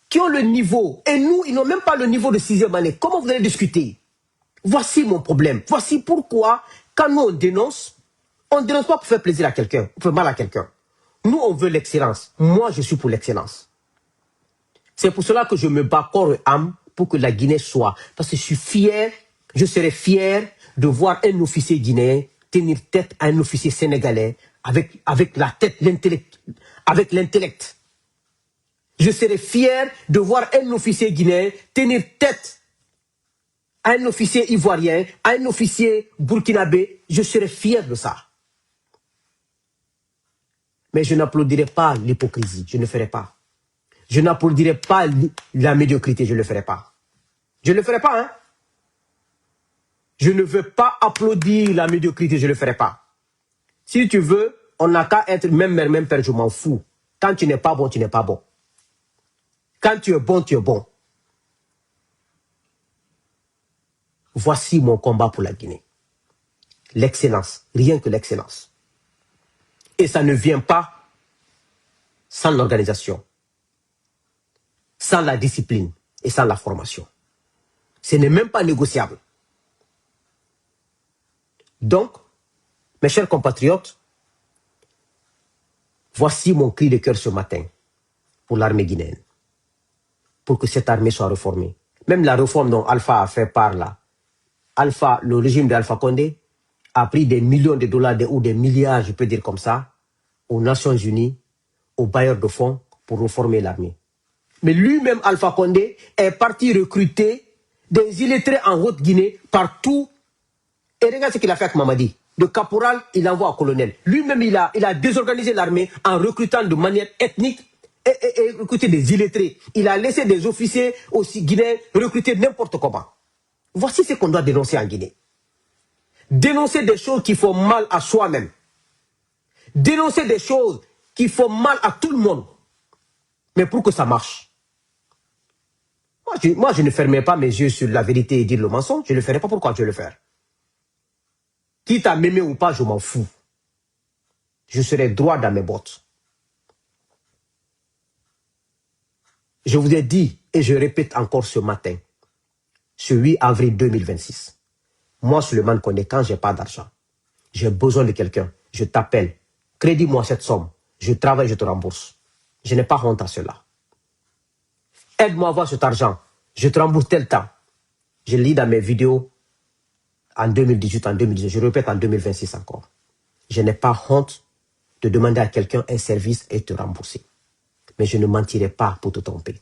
qui ont le niveau. Et nous, ils n'ont même pas le niveau de 6e année. Comment vous allez discuter? Voici mon problème. Voici pourquoi, quand nous on dénonce pas pour faire plaisir à quelqu'un, pour faire mal à quelqu'un. Nous, on veut l'excellence. Moi, je suis pour l'excellence. C'est pour cela que je me bats corps et âme pour que la Guinée soit. Parce que je serais fier de voir un officier guinéen tenir tête à un officier sénégalais avec la tête, l'intellect, avec l'intellect. Je serais fier de voir un officier guinéen tenir tête à un officier ivoirien, à un officier burkinabé. Je serais fier de ça. Mais je n'applaudirai pas l'hypocrisie, je ne ferai pas. Je n'applaudirai pas la médiocrité, je ne le ferai pas. Je ne le ferai pas, hein. Je ne veux pas applaudir la médiocrité, je ne le ferai pas. Si tu veux, on n'a qu'à être même mère, même père, je m'en fous. Quand tu n'es pas bon, tu n'es pas bon. Quand tu es bon, tu es bon. Voici mon combat pour la Guinée. L'excellence, rien que l'excellence. Et ça ne vient pas sans l'organisation, sans la discipline et sans la formation. Ce n'est même pas négociable. Donc, mes chers compatriotes, voici mon cri de cœur ce matin pour l'armée guinéenne, pour que cette armée soit réformée. Même la réforme dont Alpha a fait part là, le régime d'Alpha Condé a pris des millions de dollars ou des milliards, je peux dire comme ça, aux Nations Unies, aux bailleurs de fonds pour réformer l'armée. Mais lui-même, Alpha Condé, est parti recruter des illettrés en Haute-Guinée partout. Et regarde ce qu'il a fait avec Mamadi. De caporal, il envoie au colonel. Lui-même, il a désorganisé l'armée en recrutant de manière ethnique et recruter des illettrés. Il a laissé des officiers aussi guinéens recruter n'importe comment. Voici ce qu'on doit dénoncer en Guinée. Dénoncer des choses qui font mal à soi-même. Dénoncer des choses qui font mal à tout le monde. Mais pour que ça marche. Moi, je ne fermerai pas mes yeux sur la vérité et dire le mensonge. Je ne le ferai pas. Pourquoi je vais le faire? Quitte à m'aimer ou pas, je m'en fous. Je serai droit dans mes bottes. Je vous ai dit, et je répète encore ce matin, ce 8 avril 2026, moi, Suleiman Kondé, quand je n'ai pas d'argent, j'ai besoin de quelqu'un, je t'appelle, crédit-moi cette somme, je travaille, je te rembourse. Je n'ai pas honte à cela. Aide-moi à avoir cet argent, je te rembourse tel temps. Je lis dans mes vidéos en 2018, en 2019, je répète en 2026 encore. Je n'ai pas honte de demander à quelqu'un un service et te rembourser. Mais je ne mentirai pas pour te tromper.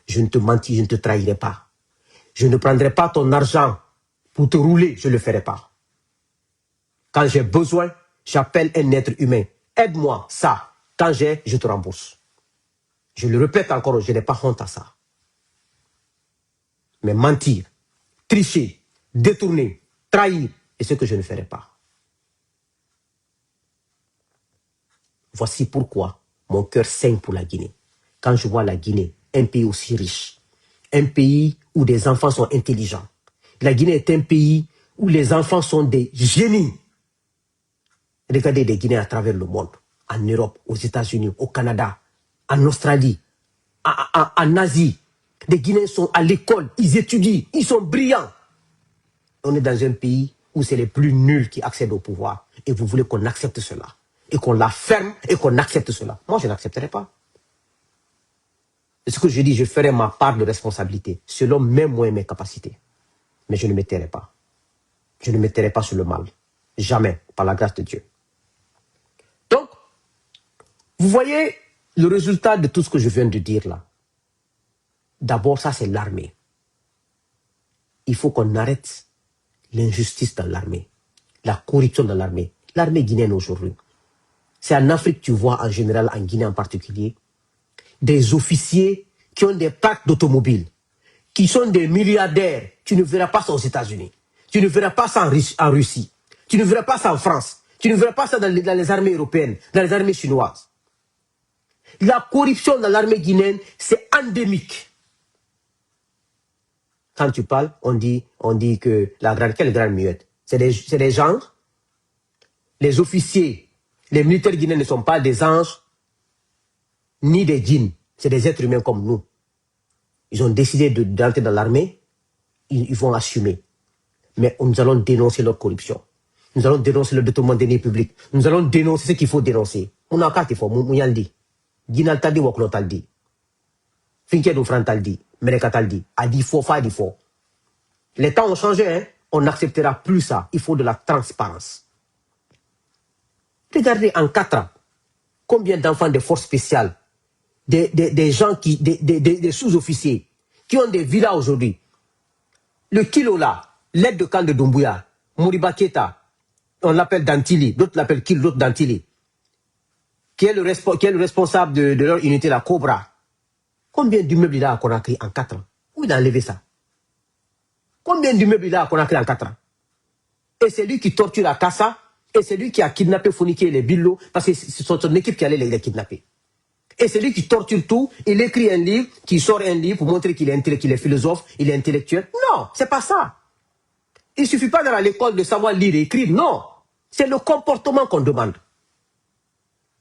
Je ne te mentirai, je ne te trahirai pas. Je ne prendrai pas ton argent pour te rouler, je ne le ferai pas. Quand j'ai besoin, j'appelle un être humain. Aide-moi, ça. Quand j'ai, je te rembourse. Je le répète encore, je n'ai pas honte à ça. Mais mentir, tricher, détourner, trahir, c'est ce que je ne ferai pas. Voici pourquoi mon cœur saigne pour la Guinée. Quand je vois la Guinée, un pays aussi riche, un pays où des enfants sont intelligents. La Guinée est un pays où les enfants sont des génies. Regardez des Guinéens à travers le monde, en Europe, aux États-Unis, au Canada, en Australie, en Asie. Les Guinéens sont à l'école, ils étudient, ils sont brillants. On est dans un pays où c'est les plus nuls qui accèdent au pouvoir. Et vous voulez qu'on accepte cela. Et qu'on la ferme et qu'on accepte cela. Moi, je n'accepterai pas. C'est ce que je dis, je ferai ma part de responsabilité, selon mes moyens et mes capacités. Mais je ne me tairai pas. Je ne me tairai pas sur le mal. Jamais, par la grâce de Dieu. Donc, vous voyez le résultat de tout ce que je viens de dire là. D'abord, ça c'est l'armée. Il faut qu'on arrête l'injustice dans l'armée, la corruption dans l'armée. L'armée guinéenne aujourd'hui, c'est en Afrique, tu vois en général, en Guinée en particulier, des officiers qui ont des parcs d'automobiles, qui sont des milliardaires. Tu ne verras pas ça aux États-Unis. Tu ne verras pas ça en Russie. Tu ne verras pas ça en France. Tu ne verras pas ça dans les armées européennes, dans les armées chinoises. La corruption dans l'armée guinéenne, c'est endémique. Quand tu parles, on dit que quelle grande muette? C'est des gens, les officiers, les militaires guinéens ne sont pas des anges, ni des djinns. C'est des êtres humains comme nous. Ils ont décidé d'entrer dans l'armée, ils vont assumer. Mais nous allons dénoncer leur corruption. Nous allons dénoncer le détournement des deniers publics. Nous allons dénoncer ce qu'il faut dénoncer. On a quatre fois, Mouyaldi. Guinal Taldi, Waklo Taldi. Finké Doufran Taldi. Mereka Taldi. Adi faux, fa di faux. Les temps ont changé, hein. On n'acceptera plus ça. Il faut de la transparence. Regardez en 4 ans, combien d'enfants de forces spéciales, des gens des sous-officiers, qui ont des villas aujourd'hui. Le kilo là, l'aide de camp de Doumbouya, Moriba Keita, on l'appelle Dantili, d'autres l'appellent Kilo, d'autres Dantili, qui est le responsable de leur unité, la Cobra. Combien d'immeubles il a à Conakry en 4 ans? Où il a enlevé ça? Combien d'immeubles il a à Conakry en 4 ans? Et c'est lui qui torture la Kassa, et c'est lui qui a kidnappé Founiké les Billo, parce que c'est son équipe qui allait les kidnapper. Et c'est lui qui torture tout, il écrit un livre, qui sort un livre pour montrer qu'il est philosophe, il est intellectuel. Non, c'est pas ça. Il ne suffit pas d'aller à l'école de savoir lire et écrire, non. C'est le comportement qu'on demande.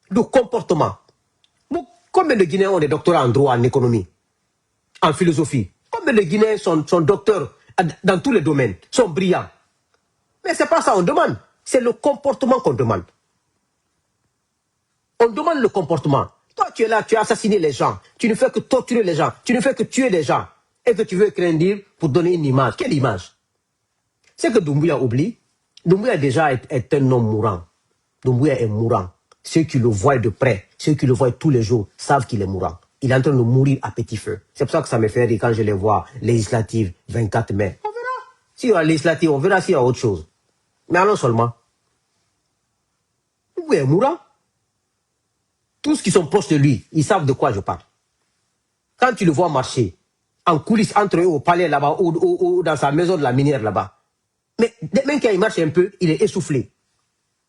Le comportement. Combien de Guinéens ont des doctorats en droit, en économie, en philosophie? Combien de Guinéens sont docteurs dans tous les domaines, sont brillants? Mais c'est pas ça qu'on demande. C'est le comportement qu'on demande. On demande le comportement. Toi, tu es là, tu as assassiné les gens. Tu ne fais que torturer les gens. Tu ne fais que tuer les gens. Et que tu veux écrire un livre pour donner une image. Quelle image? C'est que Doumbouya oublie. Doumbouya déjà est un homme mourant. Doumbouya est mourant. Ceux qui le voient de près, ceux qui le voient tous les jours, savent qu'il est mourant. Il est en train de mourir à petit feu. C'est pour ça que ça me fait rire quand je les vois, législatives, 24 mai. On verra. S'il y a législative, on verra s'il y a autre chose. Mais allons seulement. Doumbouya est mourant. Tous qui sont proches de lui, ils savent de quoi je parle. Quand tu le vois marcher, en coulisses, entre eux, au palais là-bas, ou dans sa maison de la minière là-bas, mais même quand il marche un peu, il est essoufflé.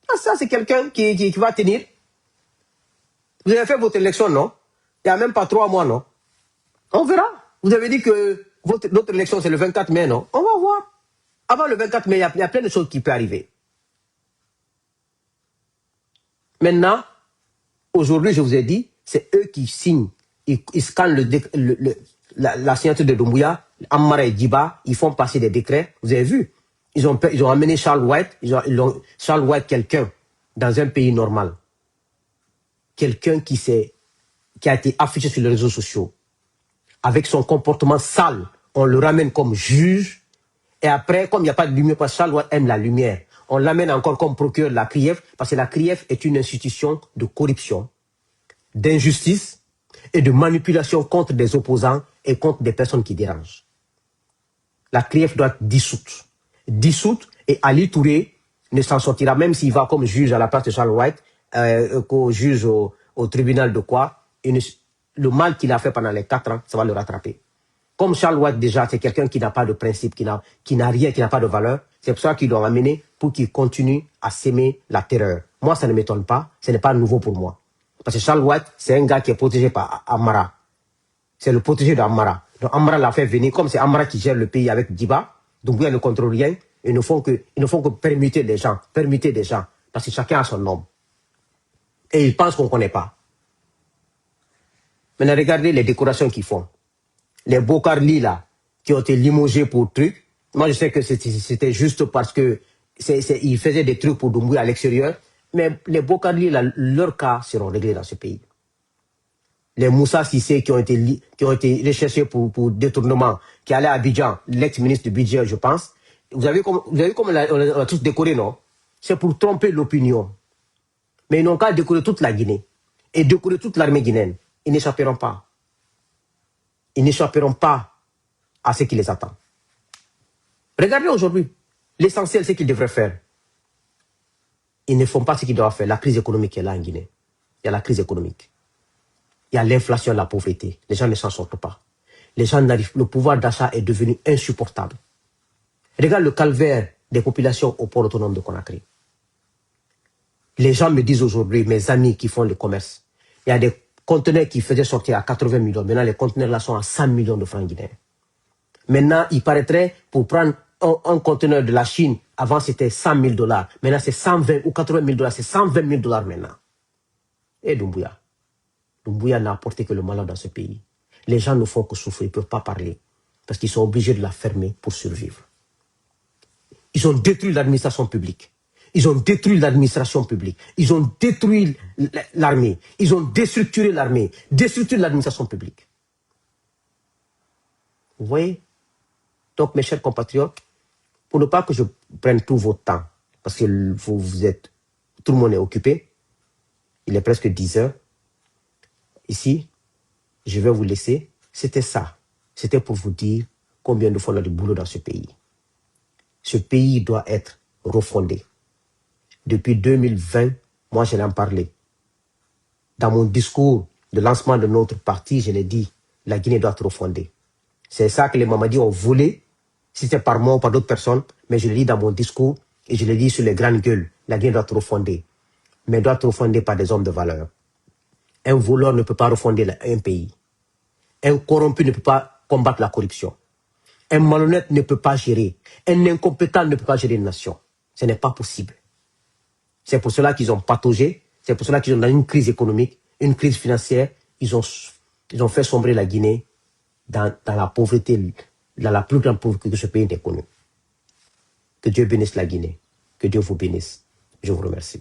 Ah, ça, c'est quelqu'un qui va tenir. Vous avez fait votre élection, non? Il n'y a même pas 3 mois, non? On verra. Vous avez dit que notre élection, c'est le 24 mai, non? On va voir. Avant le 24 mai, il y a plein de choses qui peuvent arriver. Maintenant, aujourd'hui, je vous ai dit, c'est eux qui signent. Ils scannent la signature de Doumbouya, Ammara et Djiba, ils font passer des décrets. Vous avez vu? Ils ont amené Charles White, Charles White, quelqu'un dans un pays normal. Quelqu'un qui a été affiché sur les réseaux sociaux. Avec son comportement sale, on le ramène comme juge. Et après, comme il n'y a pas de lumière, parce que Charles White aime la lumière, on l'amène encore comme procureur de la CRIEF, parce que la CRIEF est une institution de corruption, d'injustice et de manipulation contre des opposants et contre des personnes qui dérangent. La CRIEF doit être dissoute. Dissoute, et Ali Touré ne s'en sortira, même s'il va comme juge à la place de Charles White, juge au tribunal de quoi, le mal qu'il a fait pendant les 4 ans, ça va le rattraper. Comme Charles White, déjà, c'est quelqu'un qui n'a pas de principe, qui n'a rien, qui n'a pas de valeur. C'est pour ça qu'ils l'ont amené pour qu'il continue à s'aimer la terreur. Moi, ça ne m'étonne pas. Ce n'est pas nouveau pour moi. Parce que Charles White, c'est un gars qui est protégé par Ammara. C'est le protégé d'Ammara. Donc Ammara l'a fait venir, comme c'est Ammara qui gère le pays avec Djiba, donc il ne contrôle rien. Ils ne font que permuter les gens. Parce que chacun a son nom. Et ils pensent qu'on ne connaît pas. Maintenant, regardez les décorations qu'ils font. Les Bokarli, là, qui ont été limogés pour trucs. Moi, je sais que c'était juste parce que ils faisaient des trucs pour Doumbouya à l'extérieur. Mais les Bokarli, là, leurs cas seront réglés dans ce pays. Les Moussa Sissé qui ont été recherchés pour détournement, qui allaient à Abidjan, l'ex-ministre du budget, je pense. Vous avez vu comme on a tous décoré, non? C'est pour tromper l'opinion. Mais ils n'ont qu'à décorer toute la Guinée et décorer toute l'armée guinéenne. Ils n'échapperont pas. Ils n'échapperont pas à ce qui les attend. Regardez aujourd'hui, l'essentiel, c'est qu'ils devraient faire. Ils ne font pas ce qu'ils doivent faire. La crise économique est là en Guinée. Il y a la crise économique. Il y a l'inflation, la pauvreté. Les gens ne s'en sortent pas. Les gens n'arrivent. Le pouvoir d'achat est devenu insupportable. Regarde le calvaire des populations au port autonome de Conakry. Les gens me disent aujourd'hui, mes amis qui font le commerce, il y a des conteneurs qui faisaient sortir à 80 millions. Maintenant, les conteneurs là sont à 100 millions de francs guinéens. Maintenant, il paraîtrait, pour prendre un conteneur de la Chine, avant c'était 100 000 $. Maintenant, c'est 120 ou 80 000 $, c'est 120 000 $ maintenant. Et Doumbouya. Doumbouya n'a apporté que le malheur dans ce pays. Les gens ne font que souffrir, ils ne peuvent pas parler. Parce qu'ils sont obligés de la fermer pour survivre. Ils ont détruit l'administration publique. Ils ont détruit l'administration publique. Ils ont détruit l'armée. Ils ont déstructuré l'armée, déstructuré l'administration publique. Vous voyez? Donc, mes chers compatriotes, pour ne pas que je prenne tout votre temps, parce que tout le monde est occupé, il est presque 10 heures. Ici, je vais vous laisser. C'était ça. C'était pour vous dire combien de fois on a du boulot dans ce pays. Ce pays doit être refondé. Depuis 2020, moi, je l'en parlais. Dans mon discours de lancement de notre parti, je l'ai dit, la Guinée doit être refondée. C'est ça que les Mamadis ont volé, si c'est par moi ou par d'autres personnes, mais je l'ai dit dans mon discours et je l'ai dit sur les grandes gueules. La Guinée doit être refondée, mais doit être refondée par des hommes de valeur. Un voleur ne peut pas refonder un pays. Un corrompu ne peut pas combattre la corruption. Un malhonnête ne peut pas gérer. Un incompétent ne peut pas gérer une nation. Ce n'est pas possible. C'est pour cela qu'ils ont pataugé. C'est pour cela qu'ils ont dans une crise économique, une crise financière. Ils ont fait sombrer la Guinée dans la pauvreté, dans la plus grande pauvreté que ce pays n'ait connue. Que Dieu bénisse la Guinée. Que Dieu vous bénisse. Je vous remercie.